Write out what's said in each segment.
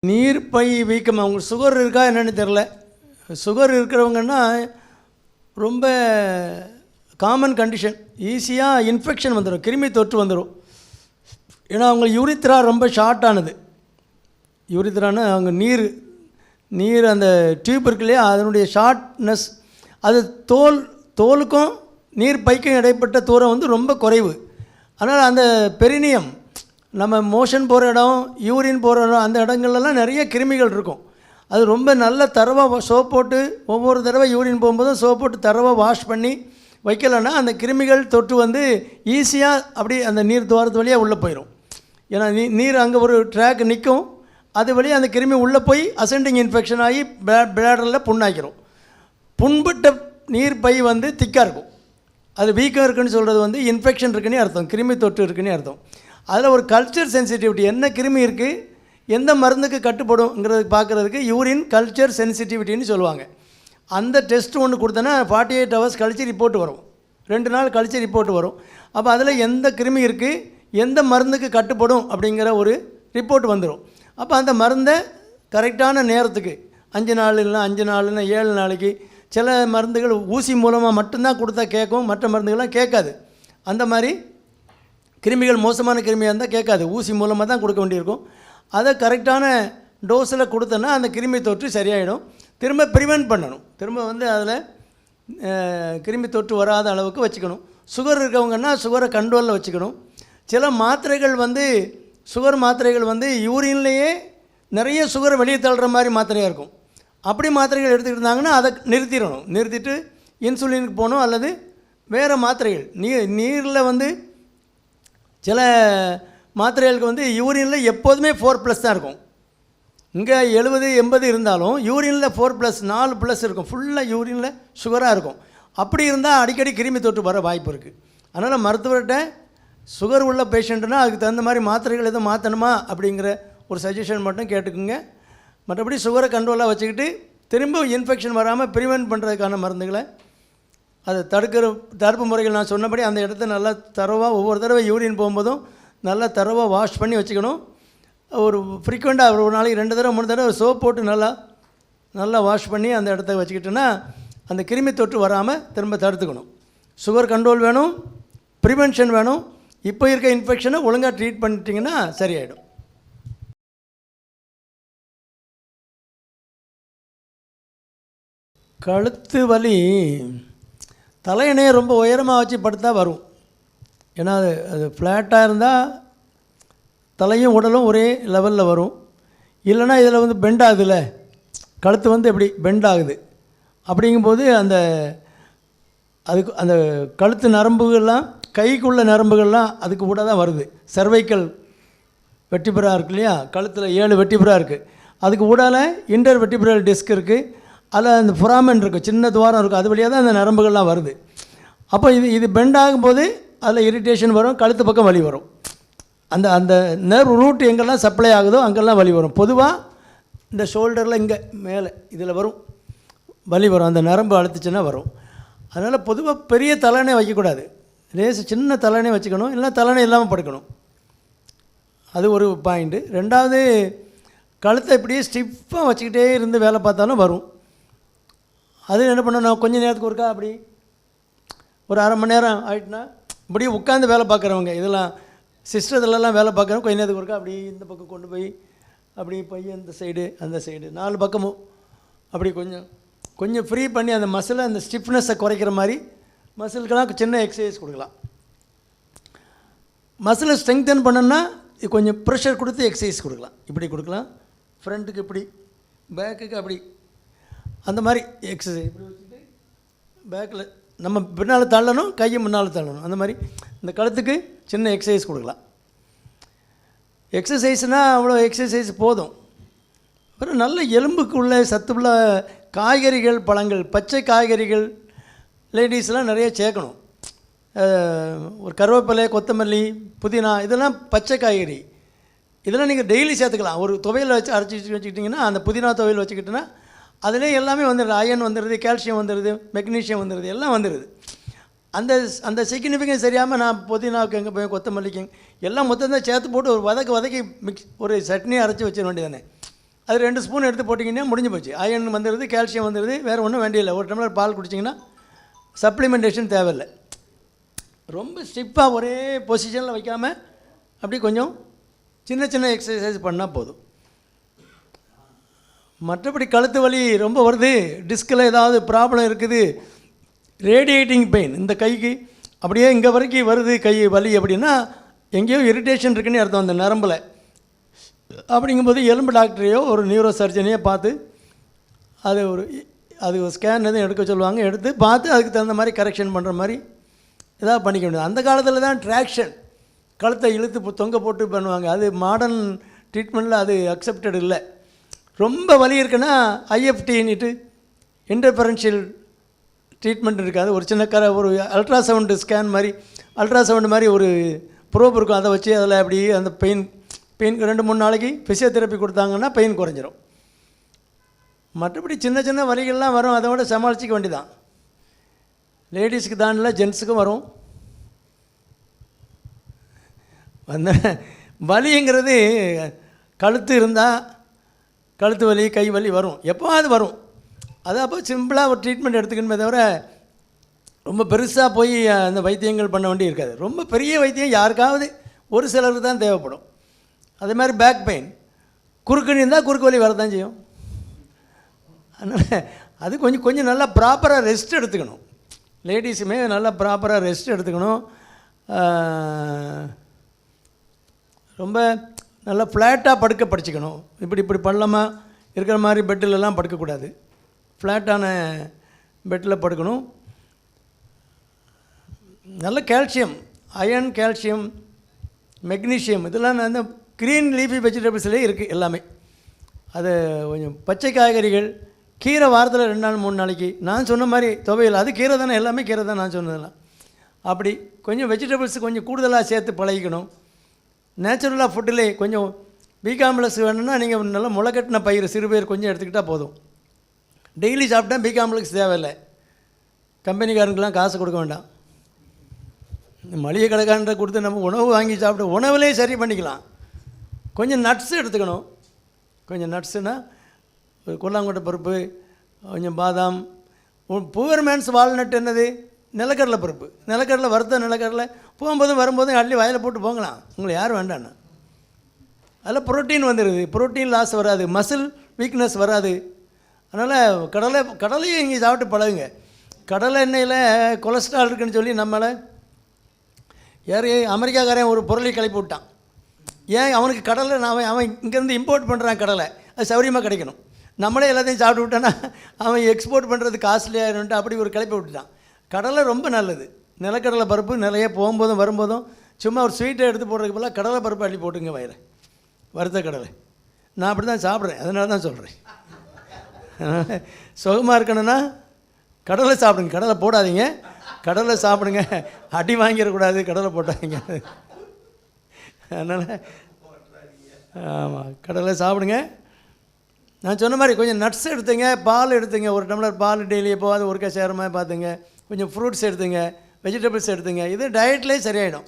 நீர்ப்பை வீக்கம், அவங்களுக்கு சுகர் இருக்கா என்னென்னு தெரில. சுகர் இருக்கிறவங்கன்னா ரொம்ப காமன் கண்டிஷன், ஈஸியாக இன்ஃபெக்ஷன் வந்துடும், கிருமி தொற்று வந்துடும். ஏன்னா அவங்க யூரித்ரா ரொம்ப ஷார்ட்டானது. யூரித்ரான்னு அவங்க நீர் அந்த டியூப் இருக்கு இல்லையா, அதனுடைய ஷார்ட்னஸ், அது தோலுக்கும் நீர் பைக்கும் இடைப்பட்ட தூரம் வந்து ரொம்ப குறைவு. அதனால் அந்த பெரினியம், நம்ம மோஷன் போகிற இடம், யூரின் போகிற இடம், அந்த இடங்கள்லாம் நிறைய கிருமிகள் இருக்கும். அது ரொம்ப நல்ல தரவாக சோப் போட்டு ஒவ்வொரு தடவை யூரின் போகும்போதும் சோப் போட்டு தரவாக வாஷ் பண்ணி வைக்கலைன்னா அந்த கிருமிகள் தொற்று வந்து ஈஸியாக அப்படி அந்த நீர் துவாரத்து வழியாக உள்ளே போயிடும். ஏன்னா நீர் அங்கே ஒரு ட்ராக் நிற்கும், அது வழியாக அந்த கிருமி உள்ளே போய் அசெண்டிங் இன்ஃபெக்ஷன் ஆகி பிளாடரில் புண்ணாக்கிடும். புண்பட்ட நீர் பை வந்து திக்காக இருக்கும். அது வீக்கம் இருக்குதுன்னு சொல்கிறது வந்து இன்ஃபெக்ஷன் இருக்குன்னு அர்த்தம், கிருமி தொற்று இருக்குன்னு அர்த்தம். அதில் ஒரு கல்ச்சர் சென்சிட்டிவிட்டி, என்ன கிருமி இருக்குது, எந்த மருந்துக்கு கட்டுப்படும்ங்கிறது பார்க்குறதுக்கு யூரின் கல்ச்சர் சென்சிட்டிவிட்டின்னு சொல்லுவாங்க. அந்த டெஸ்ட் ஒன்று கொடுத்தோன்னா 48 hours கழித்து ரிப்போர்ட் வரும், 2 நாள் கழித்து ரிப்போர்ட் வரும். அப்போ அதில் எந்த கிருமி இருக்குது, எந்த மருந்துக்கு கட்டுப்படும் அப்படிங்கிற ஒரு ரிப்போர்ட் வந்துடும். அப்போ அந்த மருந்தை கரெக்டான நேரத்துக்கு 5 நாள் இல்லைனா 5 நாள் இல்லைனா 7 நாளைக்கு, சில மருந்துகள் ஊசி மூலமாக மட்டும்தான் கொடுத்தா கேட்கும், மற்ற மருந்துகள்லாம் கேட்காது. அந்த மாதிரி கிருமிகள் மோசமான கிருமியாக இருந்தால் கேட்காது, ஊசி மூலமாக தான் கொடுக்க வேண்டியிருக்கும். அதை கரெக்டான டோஸில் கொடுத்தோன்னா அந்த கிருமி தொற்று சரியாயிடும். திரும்ப ப்ரிவெண்ட் பண்ணணும், திரும்ப வந்து அதில் கிருமி தொற்று வராத அளவுக்கு வச்சுக்கணும். சுகர் இருக்கவங்கன்னா சுகரை கண்ட்ரோலில் வச்சுக்கணும். சில மாத்திரைகள் வந்து சுகர் மாத்திரைகள் வந்து யூரின்லேயே நிறைய சுகரை வெளியே தள்ளுற மாதிரி மாத்திரையாக இருக்கும். அப்படி மாத்திரைகள் எடுத்துக்கிட்டு இருந்தாங்கன்னா அதை நிறுத்திட்டு இன்சுலினுக்கு போகணும். அல்லது வேறு மாத்திரைகள், நீரில் வந்து சில மாத்திரைகளுக்கு வந்து யூரினில் எப்போதுமே 4+ தான் இருக்கும். இங்கே 70-80 இருந்தாலும் யூரினில் 4+, 4+ இருக்கும். ஃபுல்லாக யூரினில் சுகராக இருக்கும். அப்படி இருந்தால் அடிக்கடி கிருமி தொற்று வர வாய்ப்பு இருக்குது. அதனால் மருத்துவர்கிட்ட சுகர் உள்ள பேஷண்ட்டுனா அதுக்கு தகுந்த மாதிரி மாத்திரைகள் எதுவும் மாற்றணுமா அப்படிங்கிற ஒரு சஜஷன் மட்டும் கேட்டுக்குங்க. மற்றபடி சுகரை கண்ட்ரோலாக வச்சுக்கிட்டு திரும்ப இன்ஃபெக்ஷன் வராமல் ப்ரிவெண்ட் பண்ணுறதுக்கான மருந்துகளை, அதை தடுப்பு முறைகள் நான் சொன்னபடி அந்த இடத்த நல்லா தரவாக ஒவ்வொரு தடவை யூரின் போகும்போதும் நல்லா தரவாக வாஷ் பண்ணி வச்சுக்கணும். ஒரு ஃப்ரீக்வெண்ட்டாக ஒரு நாளைக்கு 2 தடவை 3 தடவை சோப் போட்டு நல்லா வாஷ் பண்ணி அந்த இடத்த வச்சுக்கிட்டோன்னா அந்த கிருமி தொற்று வராமல் திரும்ப தடுத்துக்கணும். சுகர் கண்ட்ரோல் வேணும், ப்ரிவென்ஷன் வேணும். இப்போ இருக்க இன்ஃபெக்ஷனை ஒழுங்காக ட்ரீட் பண்ணிட்டிங்கன்னா சரியாயிடும். கழுத்து வலி தலையணையை ரொம்ப உயரமாக வச்சு படுத்தா வரும். ஏன்னா அது ஃப்ளாட்டாக இருந்தால் தலையும் உடலும் ஒரே லெவலில் வரும். இல்லைனா இதில் வந்து பெண்ட் ஆகுதுல்ல, கழுத்து வந்து எப்படி பெண்ட் ஆகுது, அப்படிங்கும்போது அதுக்கு அந்த கழுத்து நரம்புகள்லாம், கைக்குள்ள நரம்புகள்லாம் அதுக்கு கூட தான் வருது. சர்வைக்கல் வெர்டிபிரா இருக்கு இல்லையா, கழுத்தில் 7 வெர்டிபிரா இருக்குது. அதுக்கு ஊடால இன்டர் வெர்டிபிரல் டிஸ்க் இருக்குது, அதில் அந்த ஃபுராமன் இருக்குது, சின்ன துவாரம் இருக்குது, அது வழியாக தான் அந்த நரம்புகள்லாம் வருது. அப்போ இது பெண்ட் ஆகும்போது அதில் இரிட்டேஷன் வரும், கழுத்து பக்கம் வலி வரும். அந்த நர்வ் ரூட் எங்கெல்லாம் சப்ளை ஆகுதோ அங்கெல்லாம் வலி வரும். பொதுவாக இந்த ஷோல்டரில் இங்கே மேலே இதில் வரும் வலி வரும், அந்த நரம்பு அழுத்துச்சுன்னா வரும். அதனால் பொதுவாக பெரிய தலையணை வைக்கக்கூடாது, சின்ன தலையணை வச்சுக்கணும், இல்லைனா தலையணை இல்லாமல் படுக்கணும். அது ஒரு பாயிண்ட்டு. 2வது, கழுத்தை இப்படியே ஸ்டிஃபாக வச்சுக்கிட்டே இருந்து வேலை பார்த்தாலும் வரும். அது என்ன பண்ணணும், கொஞ்சம் நேரத்துக்கு ஒருக்கா அப்படி ஒரு அரை மணி நேரம் ஆகிட்டுனா இப்படியே உட்காந்து வேலை பார்க்குறவங்க, இதெல்லாம் சிஸ்டத்துலலாம் வேலை பார்க்குறவங்க கொஞ்சம் நேரத்துக்கு ஒருக்கா அப்படி இந்த பக்கம் கொண்டு போய் அப்படி பையன் இந்த சைடு அந்த சைடு 4 பக்கமும் அப்படி கொஞ்சம் ஃப்ரீ பண்ணி அந்த மசிலை, அந்த ஸ்டிஃப்னஸை குறைக்கிற மாதிரி மசிலுக்கெல்லாம் சின்ன எக்ஸசைஸ் கொடுக்கலாம். மசிலை ஸ்ட்ரெங்தன் பண்ணணுன்னா கொஞ்சம் ப்ரெஷர் கொடுத்து எக்ஸசைஸ் கொடுக்கலாம். இப்படி கொடுக்கலாம், ஃப்ரண்ட்டுக்கு இப்படி, பேக்குக்கு அப்படி, அந்த மாதிரி எக்ஸசைஸ் இப்படி வச்சுட்டு பேக்கில் நம்ம பின்னால் தள்ளணும், கையை முன்னால் தள்ளணும். அந்த மாதிரி இந்த கழுத்துக்கு சின்ன எக்ஸசைஸ் கொடுக்கலாம். எக்ஸசைஸ்னால் அவ்வளோ எக்ஸசைஸ் போதும். அப்புறம் நல்ல எலும்புக்குள்ள சத்துள்ள காய்கறிகள், பழங்கள், பச்சை காய்கறிகள் லேடிஸ்லாம் நிறைய சேர்க்கணும். ஒரு கருவேப்பிலை, கொத்தமல்லி, புதினா, இதெல்லாம் பச்சை காய்கறி. இதெல்லாம் நீங்கள் டெய்லி சேர்த்துக்கலாம். ஒரு துவையில் வச்சு அரைச்சி வச்சுக்கிட்டிங்கன்னா, அந்த புதினா துவையில் வச்சுக்கிட்டோன்னா அதிலே எல்லாமே வந்துடுது. அயன் வந்துடுது, கால்சியம் வந்துடுது, மெக்னீஷியம் வந்துடுது, எல்லாம் வந்துடுது. அந்த சிக்னிஃபிகன்ஸ் தெரியாமல் நான் புதினாவுக்கு எங்கே போய் கொத்தமல்லிக்கு எல்லாம் மொத்தம் தான் சேர்த்து போட்டு ஒரு வதக்கி ஒரு சட்னி அரைச்சி வச்சிட வேண்டியதானே. அது 2 ஸ்பூன் எடுத்து போட்டிங்கன்னா முடிஞ்சு போச்சு. அயன் வந்துடுது, கால்சியம் வந்துடுது, வேறு ஒன்றும் வேண்டியதில்லை. ஒரு டம்ளர் பால் குடிச்சிங்கன்னா சப்ளிமெண்டேஷன் தேவையில்லை. ரொம்ப ஸ்டிப்பாக ஒரே பொசிஷனில் வைக்காமல் அப்படி கொஞ்சம் சின்ன சின்ன எக்ஸசைஸ் பண்ணால் போதும். மற்றபடி கழுத்து வலி ரொம்ப வருது, டிஸ்கில் ஏதாவது ப்ராப்ளம் இருக்குது, ரேடியேட்டிங் பெயின் இந்த கைக்கு அப்படியே இங்கே வரைக்கும் வருது கை வலி அப்படின்னா எங்கேயோ இரிட்டேஷன் இருக்குன்னு அர்த்தம் அந்த நரம்பில். அப்படிங்கும்போது எலும்பு டாக்டரையோ ஒரு நியூரோ சர்ஜனையோ பார்த்து அது ஒரு ஸ்கேன் எதுவும் எடுக்க சொல்லுவாங்க. எடுத்து பார்த்து அதுக்கு தகுந்த மாதிரி கரெக்ஷன் பண்ணுற மாதிரி ஏதாவது பண்ணிக்க வேண்டியது. அந்த காலத்தில் தான் ட்ராக்ஷன், கழுத்தை இழுத்து தொங்க போட்டு பண்ணுவாங்க. அது மாடர்ன் ட்ரீட்மெண்ட்டில் அது அக்செப்டட் இல்லை. ரொம்ப வலி இருக்குன்னா ஐஎஃப்டின்னுட்டு இன்டர்ஃபரன்ஷியல் ட்ரீட்மெண்ட் இருக்காது. ஒரு சின்ன ஒரு அல்ட்ராசவுண்டு ஸ்கேன் மாதிரி, அல்ட்ராசவுண்டு மாதிரி ஒரு ப்ரோப் இருக்கும். அதை வச்சு அதில் அப்படி அந்த பெயின் 2-3 நாளைக்கு ஃபிசியோதெரப்பி கொடுத்தாங்கன்னா பெயின் குறைஞ்சிரும். மற்றபடி சின்ன சின்ன வலிகள்லாம் வரும், அதோட சமாளிச்சிக்க வேண்டியதான். லேடிஸுக்கு தான் இல்லை, ஜென்ஸுக்கும் வரும். அந்த வலிங்கிறது கழுத்து இருந்தால் கழுத்து வலி கை வலி வரும், எப்போவாது வரும். அது அப்போ சிம்பிளாக ஒரு ட்ரீட்மெண்ட் எடுத்துக்கணுமே தவிர ரொம்ப பெருசாக போய் அந்த வைத்தியங்கள் பண்ண வேண்டி இருக்காது. ரொம்ப பெரிய வைத்தியம் யாருக்காவது ஒரு சிலருக்கு தான் தேவைப்படும். அதே மாதிரி பேக் பெயின், குறுக்குன்னு இருந்தால் குறுக்கு வலி வரதான் செய்யும். அதனால் அது கொஞ்சம் நல்லா ப்ராப்பராக ரெஸ்ட் எடுத்துக்கணும். லேடிஸுமே நல்லா ப்ராப்பராக ரெஸ்ட் எடுத்துக்கணும். ரொம்ப நல்லா ஃப்ளாட்டாக படிச்சுக்கணும். இப்படி பள்ளமாக இருக்கிற மாதிரி பெட்டிலெலாம் படுக்கக்கூடாது. ஃப்ளாட்டான பெட்டில் படுக்கணும். நல்ல கால்சியம், அயன், கால்சியம், மெக்னீஷியம் இதெல்லாம் அந்த க்ரீன் லீஃபி வெஜிடபிள்ஸ்லேயே இருக்குது எல்லாமே. அது கொஞ்சம் பச்சை காய்கறிகள், கீரை வாரத்தில் 2 நாள் 3 நாளைக்கு. நான் சொன்ன மாதிரி துவையல் அது கீரை தானே, எல்லாமே கீரை தான் நான் சொன்னதெல்லாம். அப்படி கொஞ்சம் வெஜிடபிள்ஸ் கொஞ்சம் கூடுதலாக சேர்த்து பழகிக்கணும். நேச்சுரலாக ஃபுட்டிலே கொஞ்சம் பி காம்ப்ளெக்ஸ் வேணும்னா நீங்கள் நல்லா முளைக்கட்டின பயிர் சிறுபயிர் கொஞ்சம் எடுத்துக்கிட்டால் போதும். டெய்லி சாப்பிட்டா பி காம்ப்ளெக்ஸ் தேவையில்லை. கம்பெனிக்காரங்களுக்கெலாம் காசு கொடுக்க வேண்டாம். மளிகை கடைக்காரன்ற கொடுத்து நம்ம உணவு வாங்கி சாப்பிட்டு உணவுலே சரி பண்ணிக்கலாம். கொஞ்சம் நட்ஸ் எடுத்துக்கணும். கொஞ்சம் நட்ஸுனால் கொல்லாங்கொட்டை பருப்பு, கொஞ்சம் பாதாம். புவர் மேன்ஸ் வால்நட் என்னது, நிலக்கடலை பருப்பு. நிலக்கடலை வறுத்த நிலக்கடலை போகும்போதும் வரும்போதும் அள்ளி வாயில் போட்டு போங்கலாம், உங்களை யாரும் வேண்டாண்ணா. அதில் ப்ரோட்டீன் வந்துடுது, ப்ரோட்டீன் லாஸ் வராது, மசில் வீக்னஸ் வராது. அதனால் கடலையும் இங்கே சாப்பிட்டு பழகுங்க. கடலை எண்ணெயில் கொலஸ்ட்ரால் இருக்குதுன்னு சொல்லி நம்மளை அமெரிக்காக்காரன் ஒரு பொருளை கிளப்பி விட்டான். ஏன் அவனுக்கு கடலை அவன் இங்கேருந்து இம்போர்ட் பண்ணுறான் கடலை, அது சௌரியமாக கிடைக்கணும். நம்மளே எல்லாத்தையும் சாப்பிட்டு விட்டானா அவன் எக்ஸ்போர்ட் பண்ணுறது காஸ்ட்லியாகிருந்துட்டு அப்படி ஒரு கிளப்பி விட்டுட்டான். கடலை ரொம்ப நல்லது. நிலக்கடலை பருப்பு நிறைய போகும்போதும் வரும்போதும் சும்மா ஒரு ஸ்வீட்டை எடுத்து போடுறதுக்கு பதிலாக கடலை பருப்பு அள்ளி போட்டுங்க வயிறு, வறுத்த கடலை. நான் அப்படி தான் சாப்பிட்றேன், அதனால தான் சொல்கிறேன். சுகமாக இருக்கணும்னா கடலை சாப்பிடுங்க, கடலை போடாதீங்க. கடலை சாப்பிடுங்க, அடி வாங்கிடக்கூடாது கடலை போட்டாதீங்க. அதனால் ஆமாம், கடலை சாப்பிடுங்க. நான் சொன்ன மாதிரி கொஞ்சம் நட்ஸ் எடுத்துங்க, பால் எடுத்துங்க. ஒரு டம்ளர் பால் டெய்லி எப்போவாது ஒருக்கா சேர மாதிரி பார்த்துங்க. கொஞ்சம் ஃப்ரூட்ஸ் எடுத்துங்க, வெஜிடபிள்ஸ் எடுத்துங்க. இது டயட்லேயே சரியாயிடும்.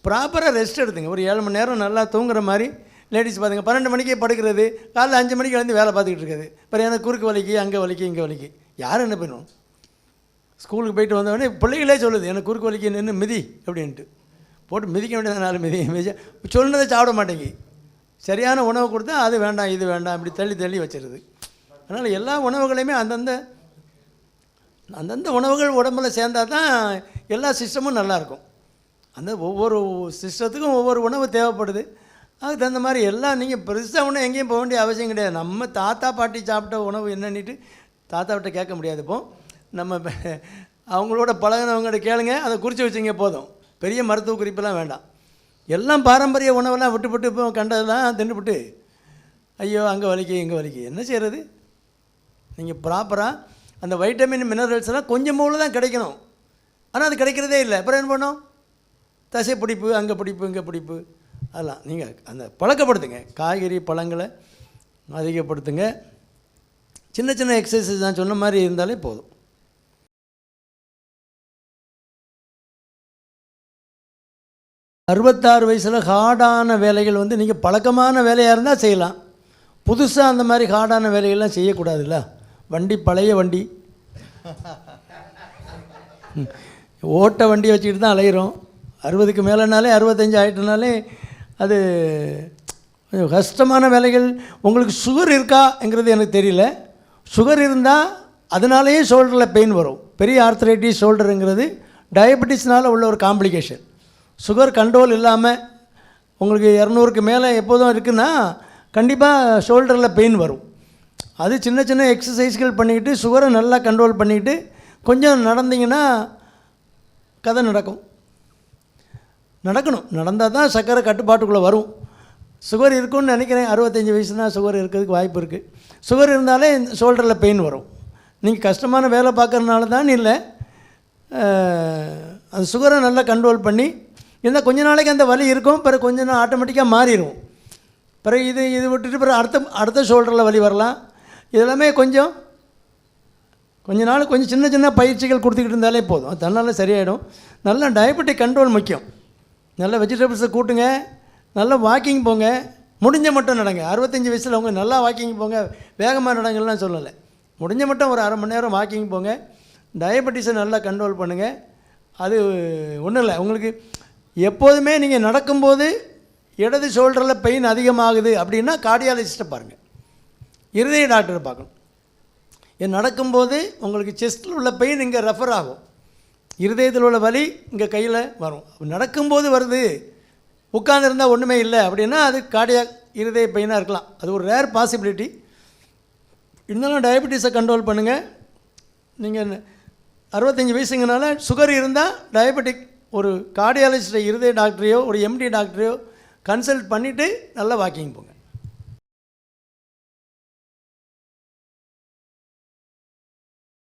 ப்ராப்பராக ரெஸ்ட் எடுத்துங்க. ஒரு 7 மணி நேரம் நல்லா தூங்குற மாதிரி. லேடிஸ் பார்த்துங்க 12 மணிக்கே படுக்கிறது, காலைல 5 மணிக்கு வந்து வேலை பார்த்துக்கிட்டு இருக்குது. அப்புறம் எனக்கு குறுக்கு வலிக்கு, அங்கே வலிக்கு, இங்கே வலிக்கு. யார் என்ன பண்ணுவோம்? ஸ்கூலுக்கு போயிட்டு வந்தவொடனே பிள்ளைகளே சொல்லுது எனக்கு குறுக்கு வலிக்கு நின்று மிதி அப்படின்ட்டு. போட்டு மிதிக்க வேண்டியது 4 மிதி சொன்னதை சாப்பிட மாட்டேங்கி. சரியான உணவு கொடுத்தா அது வேண்டாம் இது வேண்டாம் இப்படி தள்ளி வச்சிருது. அதனால் எல்லா உணவுகளையுமே அந்தந்த உணவுகள் உடம்புல சேர்ந்தால் தான் எல்லா சிஸ்டமும் நல்லாயிருக்கும். அந்த ஒவ்வொரு சிஸ்டத்துக்கும் ஒவ்வொரு உணவு தேவைப்படுது. அதுக்கு தகுந்த மாதிரி எல்லாம் நீங்கள் பெருசாக ஒன்றும் எங்கேயும் போக வேண்டிய அவசியம் கிடையாது. நம்ம தாத்தா பாட்டி சாப்பிட்ட உணவு என்னன்னுட்டு தாத்தாவிட்ட கேட்க முடியாது. இப்போது நம்ம அவங்களோட பழகினவங்கள்ட்ட கேளுங்க, அதை குறித்து வச்சிங்க போதும். பெரிய மருத்துவ குறிப்பெல்லாம் வேண்டாம். எல்லாம் பாரம்பரிய உணவெல்லாம் விட்டுப்பட்டு இப்போ கண்டதெல்லாம் தின்னுபிட்டு ஐயோ அங்கே வலிக்கு இங்கே வலிக்கு என்ன செய்கிறது? நீங்கள் ப்ராப்பராக அந்த வைட்டமின் மினரல்ஸ் எல்லாம் கொஞ்சம் மூலம் தான் கிடைக்கணும். ஆனால் அது கிடைக்கிறதே இல்லை. அப்புறம் என்ன பண்ணோம்? தசை பிடிப்பு, அங்கே பிடிப்பு, இங்கே பிடிப்பு, அதெல்லாம் நீங்கள் அந்த பழக்கப்படுத்துங்க. காய்கறி பழங்களை அதிகப்படுத்துங்க. சின்ன சின்ன எக்ஸசைஸ் நான் சொன்ன மாதிரி இருந்தாலே போதும். 66 வயசில் ஹார்டான வேலைகள் நீங்கள் பழக்கமான வேலையாக இருந்தால் செய்யலாம். புதுசாக அந்த மாதிரி ஹார்டான வேலையெல்லாம் செய்யக்கூடாதுல்ல. வண்டி பழைய வண்டி, ஓட்ட வண்டியை வச்சுக்கிட்டு தான் அலையிறோம். 60க்கு மேலேனாலே 65 ஆகிட்டனாலே அது கொஞ்சம் கஷ்டமான வேலைகள். உங்களுக்கு சுகர் இருக்காங்கிறது எனக்கு தெரியல. சுகர் இருந்தால் அதனாலேயே ஷோல்டரில் பெயின் வரும். பெரிய ஆர்த்ரைட்டிஸ் ஷோல்டருங்கிறது டயபெட்டிஸ்னால் உள்ள ஒரு காம்ப்ளிகேஷன். சுகர் கண்ட்ரோல் இல்லாமல் உங்களுக்கு 200க்கு மேலே எப்போதும் இருக்குன்னா கண்டிப்பாக ஷோல்டரில் பெயின் வரும். அது சின்ன சின்ன எக்ஸசைஸ்கள் பண்ணிக்கிட்டு சுகரை நல்லா கண்ட்ரோல் பண்ணிக்கிட்டு கொஞ்சம் நடந்தீங்கன்னா கதை நடக்கணும். நடந்தால் தான் சர்க்கரை கட்டுப்பாட்டுக்குள்ளே வரும். சுகர் இருக்குன்னு நினைக்கிறேன். 65 வயசுனா சுகர் இருக்கிறதுக்கு வாய்ப்பு இருக்குது. சுகர் இருந்தாலே ஷோல்டரில் பெயின் வரும். நீங்கள் கஷ்டமான வேலை பார்க்குறதுனால தான் இல்லை, அந்த சுகரை நல்லா கண்ட்ரோல் பண்ணி இருந்தால் கொஞ்ச நாளைக்கு அந்த வலி இருக்கும். பிறகு கொஞ்ச நாள் ஆட்டோமேட்டிக்காக மாறிடும். பிறகு இது விட்டுட்டு பிறகு அடுத்த ஷோல்டரில் வலி வரலாம். இதெல்லாமே கொஞ்ச நாள் கொஞ்சம் சின்ன சின்ன பயிற்சிகள் கொடுத்துக்கிட்டு இருந்தாலே போதும், அது தன்னால் சரியாயிடும். நல்லா டயபெட்டிக் கண்ட்ரோல் முக்கியம். நல்ல வெஜிடபிள்ஸை கூட்டுங்க, நல்லா வாக்கிங் போங்க, முடிஞ்ச மட்டும் நடங்க. 65 வயசில் அவங்க நல்லா வாக்கிங் போங்க, வேகமாக நடங்கலாம் சொல்லலை. முடிஞ்ச மட்டும் ஒரு அரை மணி நேரம் வாக்கிங் போங்க. டயபெட்டிஸை நல்லா கண்ட்ரோல் பண்ணுங்கள். அது ஒன்றும் இல்லை. உங்களுக்கு எப்போதுமே நீங்கள் நடக்கும்போது இடது ஷோல்டரில் பெயின் அதிகமாகுது அப்படின்னா கார்டியாலஜிஸ்ட்டை பாருங்கள், இருதய டாக்டரை பார்க்கணும். நடக்கும்போது உங்களுக்கு செஸ்ட்டில் உள்ள பெயின் இங்கே ரெஃபர் ஆகும், இருதயத்தில் உள்ள வலி இங்கே கையில் வரும். நடக்கும்போது வருது, உட்காந்துருந்தால் ஒன்றுமே இல்லை அப்படின்னா அது கார்டியாக் இருதய பெயினாக இருக்கலாம். அது ஒரு ரேர் பாசிபிலிட்டி. இருந்தாலும் டயபெட்டிஸை கண்ட்ரோல் பண்ணுங்கள். நீங்கள் 65 வயசுங்கனால சுகர் இருந்தால் டயபெட்டிக் ஒரு கார்டியாலஜிஸ்ட்டை இருதய டாக்டரையோ ஒரு எம்டி டாக்டரையோ கன்சல்ட் பண்ணிவிட்டு நல்லா வாக்கிங் போங்க.